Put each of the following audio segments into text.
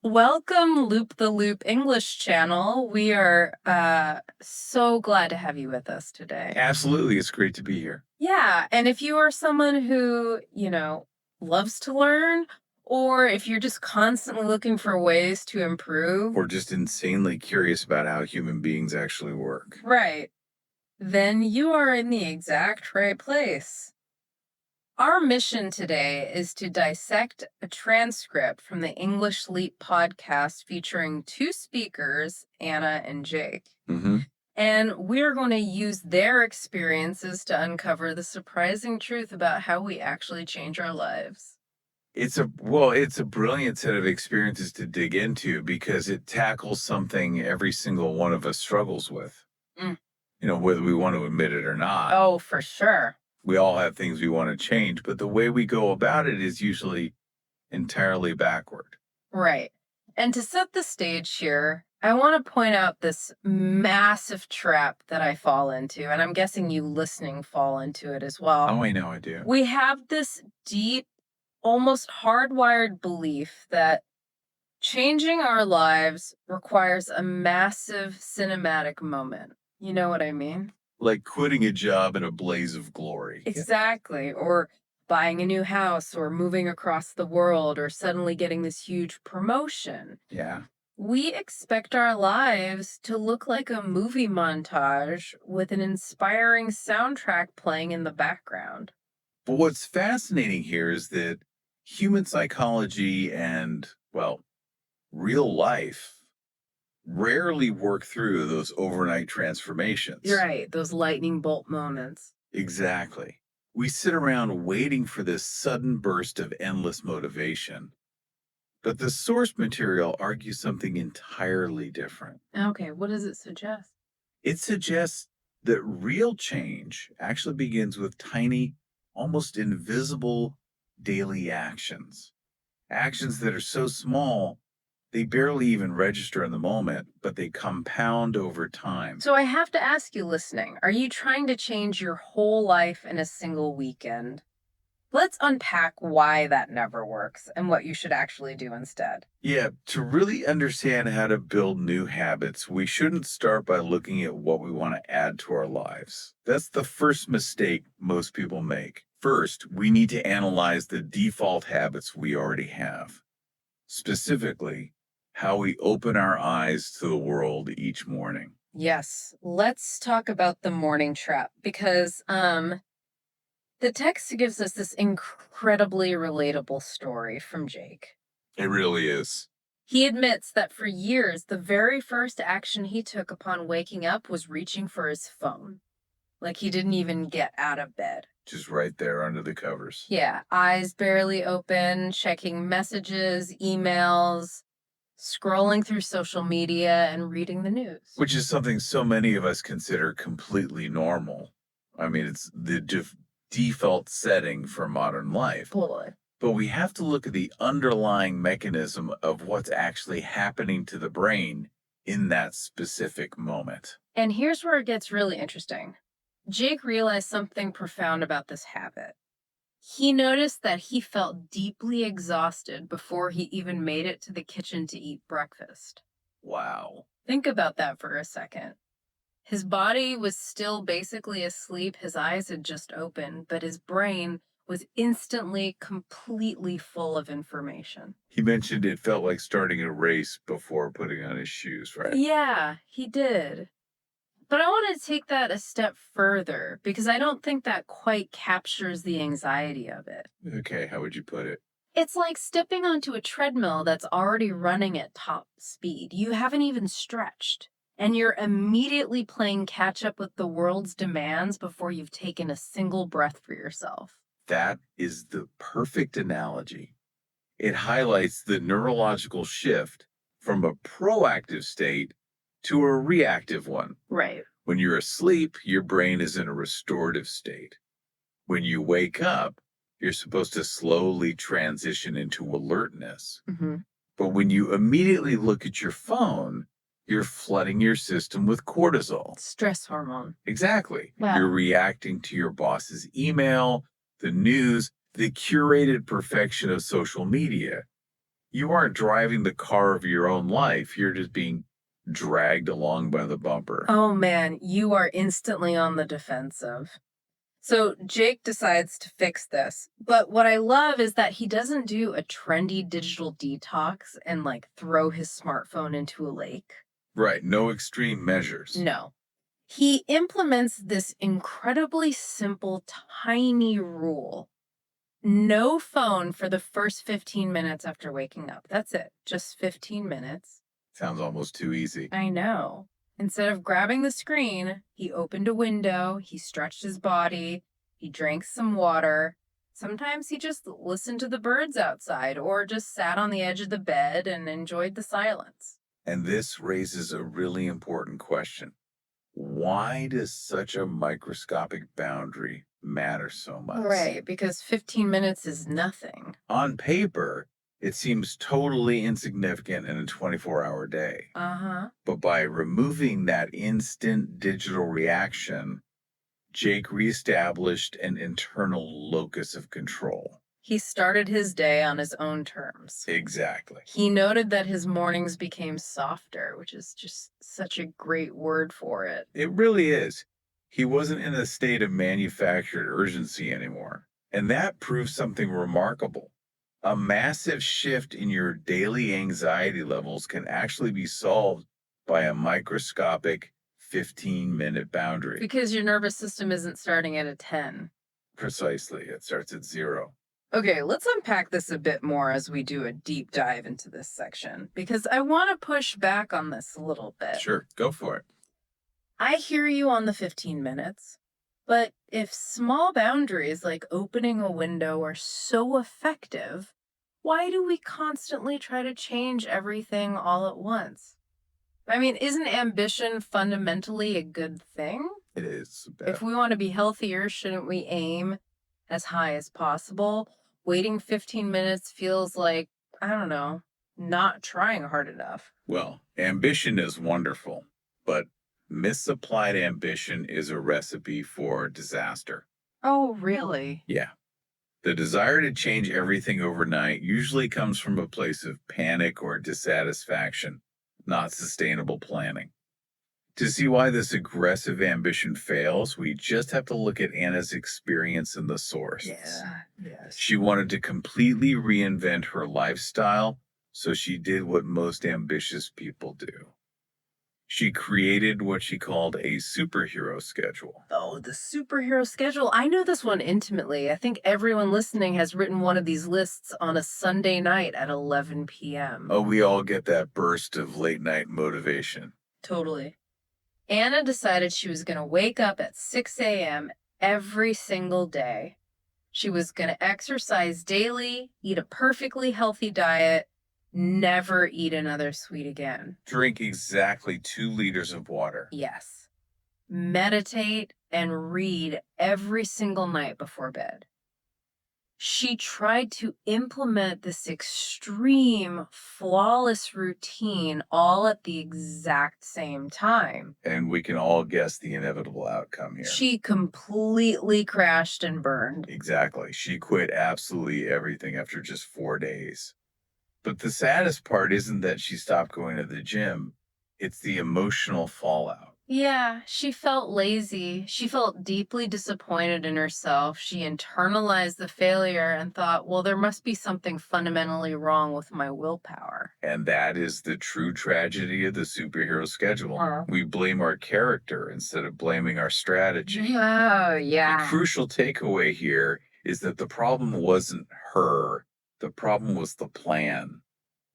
Welcome, Loop the Loop English channel. We are so glad to have you with us today. Absolutely. It's great to be here. Yeah, and if you are someone who, loves to learn, or if you're just constantly looking for ways to improve, We're just insanely curious about how human beings actually work. right, then you are in the exact right place. Our mission today is to dissect a transcript from the English Leap podcast featuring two speakers, Anna and Jake. hmm And we're going to use their experiences to uncover the surprising truth about how we actually change our lives. It's a brilliant set of experiences to dig into because it tackles something every single one of us struggles with. Mm. Whether we want to admit it or not. Oh, for sure. We all have things we want to change, but the way we go about it is usually entirely backward. Right. And to set the stage here, I want to point out this massive trap that I fall into, and I'm guessing you listening fall into it as well. Oh, I know I do. We have this deep, almost hardwired belief that changing our lives requires a massive cinematic moment. You know what I mean? Like quitting a job in a blaze of glory. Exactly. Or buying a new house, or moving across the world, or suddenly getting this huge promotion. Yeah. We expect our lives to look like a movie montage with an inspiring soundtrack playing in the background. But what's fascinating here is that human psychology and, well, real life rarely work through those overnight transformations. You're right, those lightning bolt moments. Exactly. We sit around waiting for this sudden burst of endless motivation. But the source material argues something entirely different. Okay, what does it suggest? It suggests that real change actually begins with tiny, almost invisible daily actions. Actions that are so small, they barely even register in the moment, but they compound over time. So I have to ask you listening, are you trying to change your whole life in a single weekend? Let's unpack why that never works and what you should actually do instead. Yeah, to really understand how to build new habits, we shouldn't start by looking at what we want to add to our lives. That's the first mistake most people make. First, we need to analyze the default habits we already have, specifically, how we open our eyes to the world each morning. Yes, let's talk about the morning trap because the text gives us this incredibly relatable story from Jake. It really is. He admits that for years, the very first action he took upon waking up was reaching for his phone. Like he didn't even get out of bed. Just right there under the covers. Yeah, eyes barely open, checking messages, emails, scrolling through social media, and reading the news. Which is something so many of us consider completely normal. I mean, it's the default setting for modern life. Totally. But we have to look at the underlying mechanism of what's actually happening to the brain in that specific moment. And here's where it gets really interesting. Jake realized something profound about this habit. He noticed that he felt deeply exhausted before he even made it to the kitchen to eat breakfast. Wow. Think about that for a second. His body was still basically asleep, his eyes had just opened, but his brain was instantly completely full of information. He mentioned it felt like starting a race before putting on his shoes, right? Yeah, he did. But I want to take that a step further because I don't think that quite captures the anxiety of it. Okay, how would you put it? It's like stepping onto a treadmill that's already running at top speed. You haven't even stretched, and you're immediately playing catch up with the world's demands before you've taken a single breath for yourself. That is the perfect analogy. It highlights the neurological shift from a proactive state to a reactive one. Right. When you're asleep, your brain is in a restorative state. When you wake up, you're supposed to slowly transition into alertness. Mm-hmm. But when you immediately look at your phone, you're flooding your system with cortisol. Stress hormone. Exactly. Wow. You're reacting to your boss's email, the news, the curated perfection of social media. You aren't driving the car of your own life. You're just being dragged along by the bumper. Oh man, you are instantly on the defensive. So Jake decides to fix this. But what I love is that he doesn't do a trendy digital detox and like throw his smartphone into a lake. Right. No extreme measures. No. He implements this incredibly simple, tiny rule. No phone for the first 15 minutes after waking up. That's it. Just 15 minutes. Sounds almost too easy. I know. Instead of grabbing the screen, he opened a window, he stretched his body, he drank some water. Sometimes he just listened to the birds outside or just sat on the edge of the bed and enjoyed the silence. And this raises a really important question. Why does such a microscopic boundary matter so much? Right, because 15 minutes is nothing. On paper, it seems totally insignificant in a 24-hour day. Uh-huh. But by removing that instant digital reaction, Jake reestablished an internal locus of control. He started his day on his own terms. Exactly. He noted that his mornings became softer, which is just such a great word for it. It really is. He wasn't in a state of manufactured urgency anymore. And that proves something remarkable. A massive shift in your daily anxiety levels can actually be solved by a microscopic 15-minute boundary. Because your nervous system isn't starting at a 10. Precisely. It starts at 0. Okay, let's unpack this a bit more as we do a deep dive into this section, because I want to push back on this a little bit. Sure, go for it. I hear you on the 15 minutes, but if small boundaries like opening a window are so effective, why do we constantly try to change everything all at once? I mean, isn't ambition fundamentally a good thing? It is. If we want to be healthier, shouldn't we aim as high as possible? Waiting 15 minutes feels like, I don't know, not trying hard enough. Well, ambition is wonderful, but misapplied ambition is a recipe for disaster. Oh, really? Yeah. The desire to change everything overnight usually comes from a place of panic or dissatisfaction, not sustainable planning. To see why this aggressive ambition fails, we just have to look at Anna's experience in the source. Yeah, yes. She wanted to completely reinvent her lifestyle, so she did what most ambitious people do. She created what she called a superhero schedule. Oh, the superhero schedule. I know this one intimately. I think everyone listening has written one of these lists on a Sunday night at 11 p.m. Oh, we all get that burst of late night motivation. Totally. Anna decided she was going to wake up at 6 a.m. every single day. She was going to exercise daily, eat a perfectly healthy diet, never eat another sweet again. Drink exactly 2 liters of water. Yes. Meditate and read every single night before bed. She tried to implement this extreme, flawless routine all at the exact same time. And we can all guess the inevitable outcome here. She completely crashed and burned. Exactly. She quit absolutely everything after just 4 days. But the saddest part isn't that she stopped going to the gym. It's the emotional fallout. Yeah, she felt lazy. She felt deeply disappointed in herself. She internalized the failure and thought, well, there must be something fundamentally wrong with my willpower. And that is the true tragedy of the superhero schedule. We blame our character instead of blaming our strategy. Oh, yeah. The crucial takeaway here is that the problem wasn't her. The problem was the plan.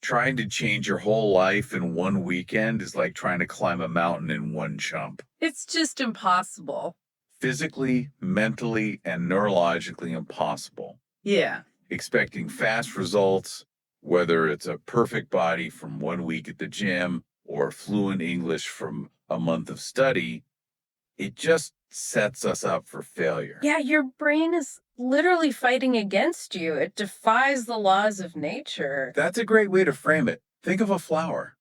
Trying to change your whole life in one weekend is like trying to climb a mountain in one jump. It's just impossible. Physically, mentally, and neurologically impossible. Yeah. Expecting fast results, whether it's a perfect body from 1 week at the gym or fluent English from a month of study, it just sets us up for failure. Yeah, your brain is literally fighting against you. It defies the laws of nature. That's a great way to frame it. Think of a flower.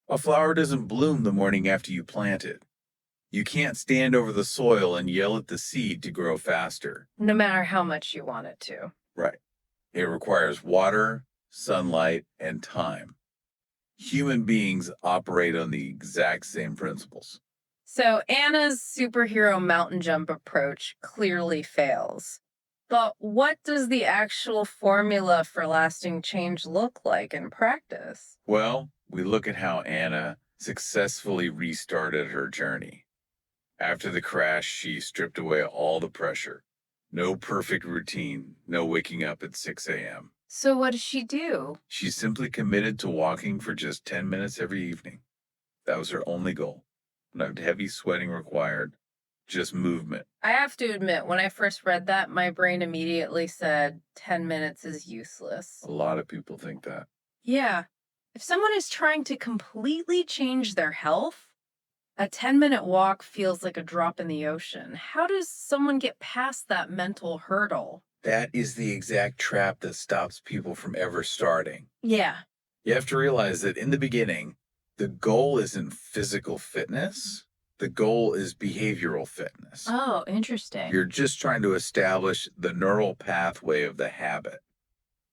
A flower doesn't bloom the morning after you plant it. You can't stand over the soil and yell at the seed to grow faster. No matter how much you want it to. Right. It requires water, sunlight, and time. Human beings operate on the exact same principles. So Anna's superhero mountain jump approach clearly fails. But what does the actual formula for lasting change look like in practice? Well, we look at how Anna successfully restarted her journey. After the crash, she stripped away all the pressure. No perfect routine, no waking up at 6 a.m. So what does she do? She simply committed to walking for just 10 minutes every evening. That was her only goal. No heavy sweating required, just movement. I have to admit, when I first read that, my brain immediately said 10 minutes is useless. A lot of people think that. Yeah. If someone is trying to completely change their health, a 10-minute walk feels like a drop in the ocean. How does someone get past that mental hurdle? That is the exact trap that stops people from ever starting. Yeah. You have to realize that in the beginning, the goal isn't physical fitness. The goal is behavioral fitness. Oh, interesting. You're just trying to establish the neural pathway of the habit.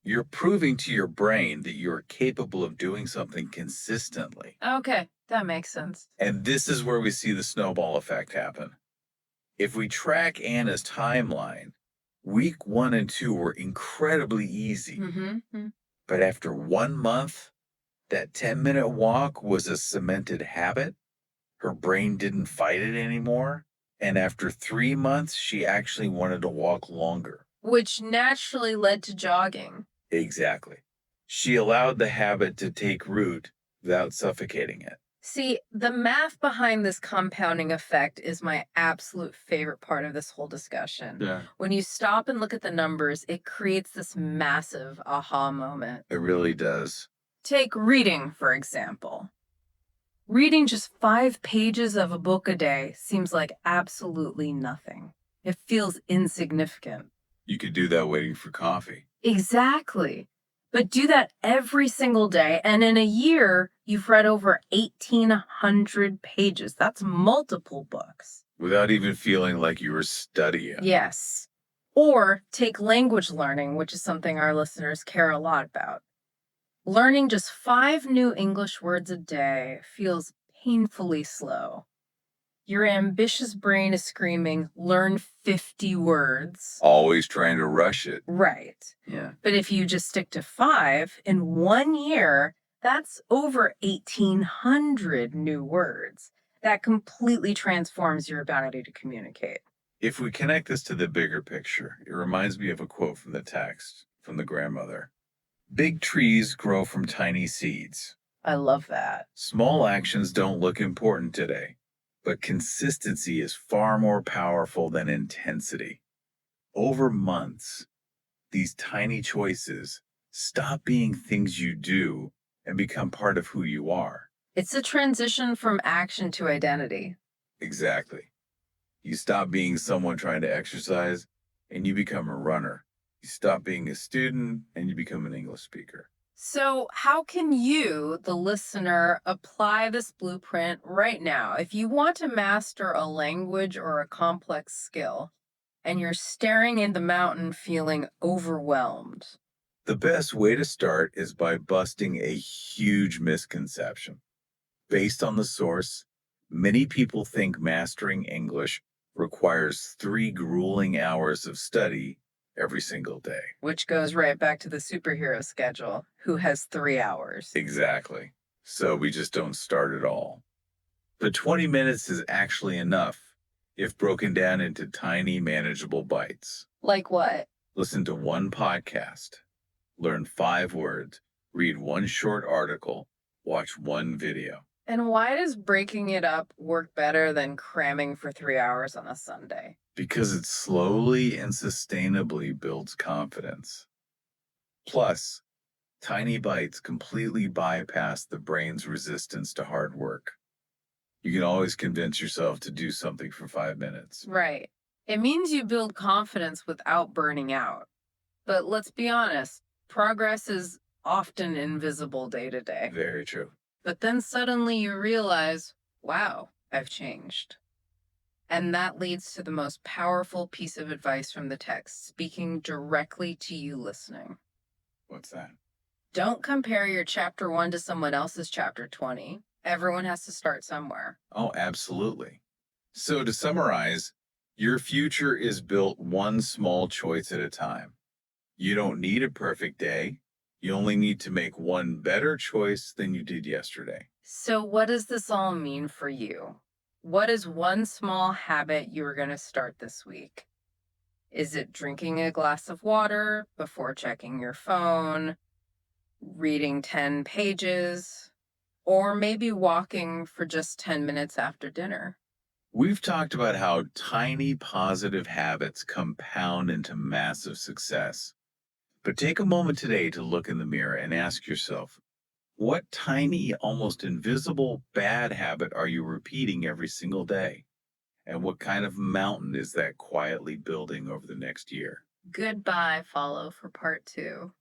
You're proving to your brain that you're capable of doing something consistently. Okay, that makes sense. And this is where we see the snowball effect happen. If we track Anna's timeline, week 1 and 2 were incredibly easy. But after 1 month, that 10-minute walk was a cemented habit. Her brain didn't fight it anymore. And after 3 months, she actually wanted to walk longer. Which naturally led to jogging. Exactly. She allowed the habit to take root without suffocating it. See, the math behind this compounding effect is my absolute favorite part of this whole discussion. Yeah. When you stop and look at the numbers, it creates this massive aha moment. It really does. Take reading, for example. Reading just 5 pages of a book a day seems like absolutely nothing. It feels insignificant. You could do that waiting for coffee. Exactly. But do that every single day, and in a year, you've read over 1,800 pages. That's multiple books. Without even feeling like you were studying. Yes. Or take language learning, which is something our listeners care a lot about. Learning just 5 new English words a day feels painfully slow. Your ambitious brain is screaming, learn 50 words. Always trying to rush it. Right. Yeah. But if you just stick to 5 in 1 year, that's over 1,800 new words. That completely transforms your ability to communicate. If we connect this to the bigger picture, it reminds me of a quote from the text from the grandmother. Big trees grow from tiny seeds. I love that. Small actions don't look important today, but consistency is far more powerful than intensity. Over months, these tiny choices stop being things you do and become part of who you are. It's a transition from action to identity. Exactly. You stop being someone trying to exercise and you become a runner. You stop being a student and you become an English speaker. So, how can you, the listener, apply this blueprint right now? If you want to master a language or a complex skill, and you're staring in the mountain feeling overwhelmed. The best way to start is by busting a huge misconception. Based on the source, many people think mastering English requires 3 grueling hours of study every single day. Which goes right back to the superhero schedule, who has 3 hours. Exactly. So we just don't start at all. But 20 minutes is actually enough if broken down into tiny, manageable bites. Like what? Listen to 1 podcast, learn 5 words, read 1 short article, watch 1 video. And why does breaking it up work better than cramming for 3 hours on a Sunday? Because it slowly and sustainably builds confidence. Plus, tiny bites completely bypass the brain's resistance to hard work. You can always convince yourself to do something for 5 minutes. Right. It means you build confidence without burning out. But let's be honest, progress is often invisible day to day. Very true. But then suddenly you realize, wow, I've changed. And that leads to the most powerful piece of advice from the text, speaking directly to you listening. What's that? Don't compare your chapter 1 to someone else's chapter 20. Everyone has to start somewhere. Oh, absolutely. So, to summarize, your future is built one small choice at a time. You don't need a perfect day. You only need to make one better choice than you did yesterday. So, what does this all mean for you? What is one small habit you are going to start this week? Is it drinking a glass of water before checking your phone, reading 10 pages, or maybe walking for just 10 minutes after dinner? We've talked about how tiny positive habits compound into massive success. But take a moment today to look in the mirror and ask yourself, what tiny, almost invisible bad habit are you repeating every single day? And what kind of mountain is that quietly building over the next year? Goodbye, follow for part 2.